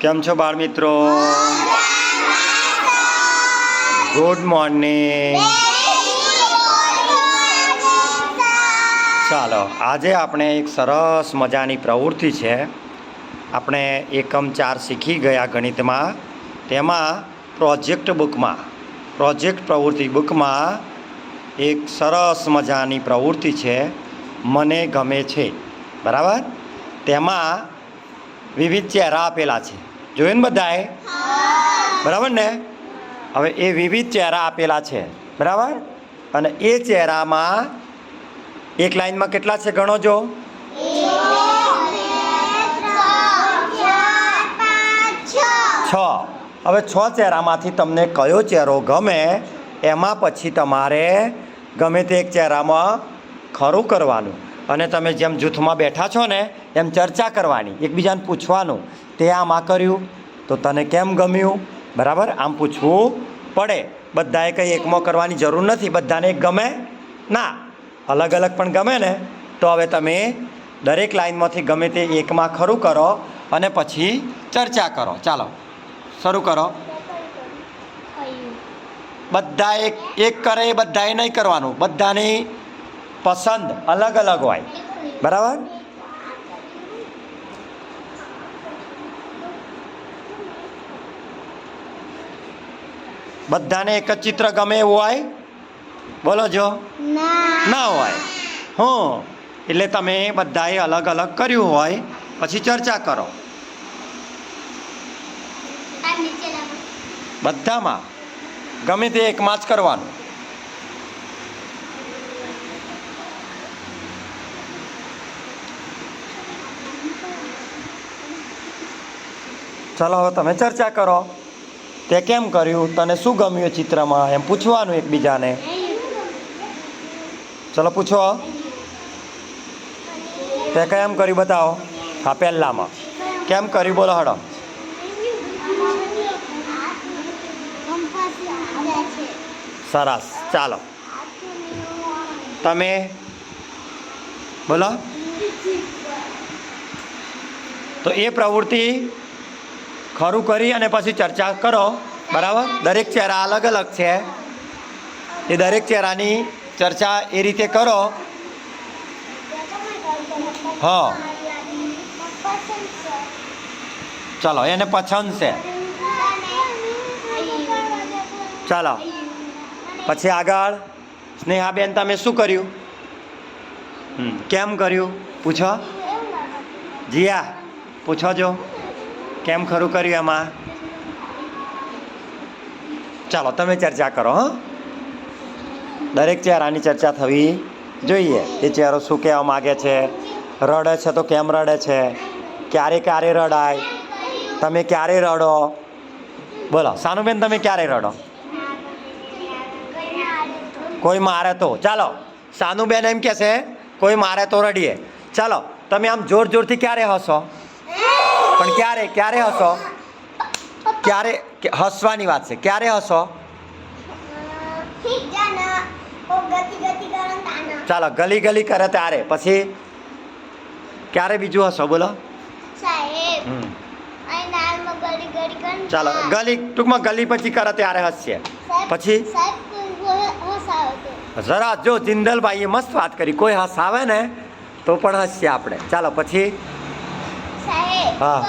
કેમ છો બાળ મિત્રો? Good morning. ચાલો, આજે આપણે એક સરસ મજાની પ્રવૃત્તિ છે. આપણે એકમ 4 શીખી ગયા ગણિતમાં. તેમાં પ્રોજેક્ટ પ્રવૃત્તિ બુકમાં એક સરસ મજાની પ્રવૃત્તિ છે, મને ગમે છે. બરાબર? તેમાં વિવિધ ચહેરા આપેલા છે. જોયું ને બધાએ? બરાબર ને? હવે એ વિવિધ ચહેરા આપેલા છે. બરાબર? અને એ ચહેરામાં એક લાઈનમાં કેટલા છે ગણો જો. 6. હવે 6 ચહેરામાંથી તમને કયો ચહેરો ગમે એમાં પછી તમારે ગમે તે એક ચહેરામાં ખરું કરવાનું અને તમે જેમ જૂથમાં બેઠા છો ને એમ ચર્ચા કરવાની, એકબીજાને પૂછવાનું, તે આમાં કર્યું તો તને કેમ ગમ્યું. બરાબર? આમ પૂછવું પડે. બધાએ કંઈ એકમાં કરવાની જરૂર નથી. બધાને એક ગમે ના, અલગ અલગ પણ ગમે ને. તો હવે તમે દરેક લાઈનમાંથી ગમે તે એકમાં ખરું કરો અને પછી ચર્ચા કરો. ચાલો શરૂ કરો. બધા એક કરે એ બધાએ નહીં કરવાનું. બધાની પસંદ અલગ અલગ હોય. બરાબર? બધાને એક જ ચિત્ર ગમે એવું હોય? બોલો જો. ના હોય. એટલે તમે બધાએ અલગ અલગ કર્યું હોય પછી ચર્ચા કરો. બધામાં ગમે તે એકમાં જ કરવાનું. ચલો હવે તમે ચર્ચા કરો. તે કેમ કર્યું, તને શું ગમ્યું ચિત્રમાં, એમ પૂછવાનું એકબીજાને. ચલો પૂછો. તે કેમ કર્યું બતાવો. હા, પહેલામાં કેમ કર્યું બોલો હડો. સરસ. ચાલો તમે બોલો. તો એ પ્રવૃત્તિ ખરું કરી અને પછી ચર્ચા કરો. બરાબર? દરેક ચહેરા અલગ અલગ છે. એ દરેક ચહેરાની ચર્ચા એ રીતે કરો. હા, ચાલો એને પસંદ છે. ચાલો પછી આગળ. સ્નેહાબેન તમે શું કર્યું, કેમ કર્યું પૂછો. જીયા પૂછો જો, કેમ ખરું કર્યું એમાં. ચાલો તમે ચર્ચા કરો. દરેક ચહેરાની ચર્ચા થવી જોઈએ. એ ચહેરો શું કહેવા માગે છે, રડે છે તો કેમ રડે છે, ક્યારે રડાય, તમે ક્યારે રડો. બોલો સાનુબેન, તમે ક્યારે રડો. કોઈ મારે તો. ચાલો સાનુબેન એમ કહે છે કોઈ મારે તો રડીએ. ચાલો તમે આમ જોરથી ક્યારે હસો, પણ ક્યારે હસો, ક્યારે હસવાની વાત છે. ક્યારે હસો. ચાલો ગલી કરે ત્યારે. પછી ક્યારે બીજું હસો બોલો. ચાલો ટૂંકમાં ગલી પછી કરે ત્યારે હસશે. પછી જરા જો જિંદલભાઈએ મસ્ત વાત કરી, કોઈ હસાવે ને તો પણ હસશે આપણે. ચાલો પછી. હા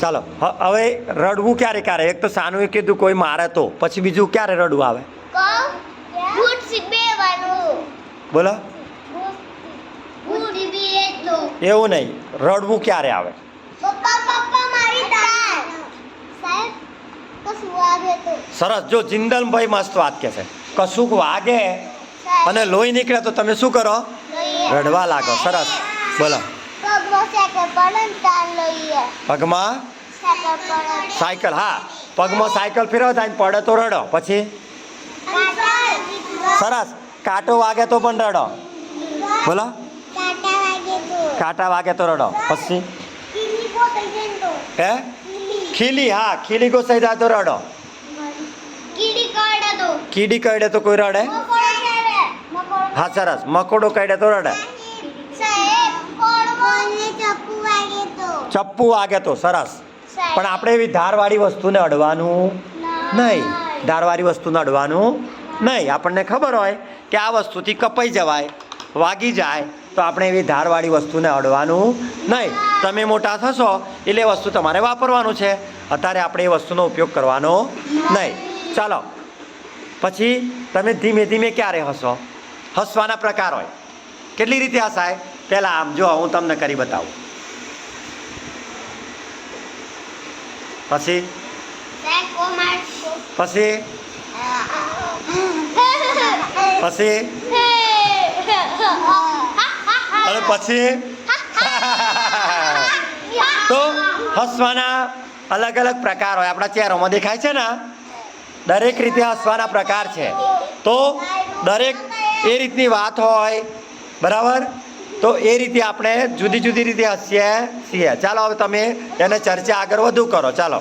ચાલો હવે રડવું ક્યારે. એક તો સાનુએ કીધું કોઈ મારે તો, પછી બીજું ક્યારે રડવું આવે બોલો. એવું નહીં, રડવું ક્યારે આવે. સરસ. જો જિંદલભાઈ મસ્ત વાત કહે છે, કશુંક વાગે અને લોહી નીકળે તો તમે શું કરો, રડવા લાગો. સરસ. બોલો. પગમાં સાયકલ. હા, પગમાં સાયકલ ફેરવો થાય પડે તો રડો. પછી સરસ. કાંટો વાગે તો પણ રડો. બોલો. કાંટા વાગે તો રડો. પછી હે ખીલી. હા, ખીલી ગોસાઈ જાય તો રડો. કીડી કરડે તો કોઈ રડે. હા સરસ. મકોડો કરડે તો રડે. ચપ્પુ વાગે તો. સરસ. પણ આપણે એવી ધારવાળી વસ્તુને અડવાનું નહીં. ધારવાળી વસ્તુને અડવાનું નહીં. આપણને ખબર હોય કે આ વસ્તુથી કપાઈ જવાય, વાગી જાય, તો આપણે એવી ધારવાળી વસ્તુને અડવાનું નહીં. તમે મોટા થશો એટલે એ વસ્તુ તમારે વાપરવાનું છે. અત્યારે આપણે એ વસ્તુનો ઉપયોગ કરવાનો નહીં. ચાલો પછી તમે ધીમે ધીમે ક્યારે હસો? હસવાના પ્રકાર હોય. કેટલી રીતે હસાય? પહેલાં આમ જો હું તમને કરી બતાવું. પછી પછી પછી અને પછી તો હસવાના અલગ અલગ પ્રકાર હોય. આપણા ચહેરામાં દેખાય છે ને, દરેક રીતે હસવાના પ્રકાર છે. તો દરેક એ રીતની વાત હોય, બરાબર? તો એ રીતે આપણે જુદી જુદી રીતે હસીએ છીએ. ચાલો હવે તમે એને ચર્ચા આગળ વધુ કરો. ચાલો.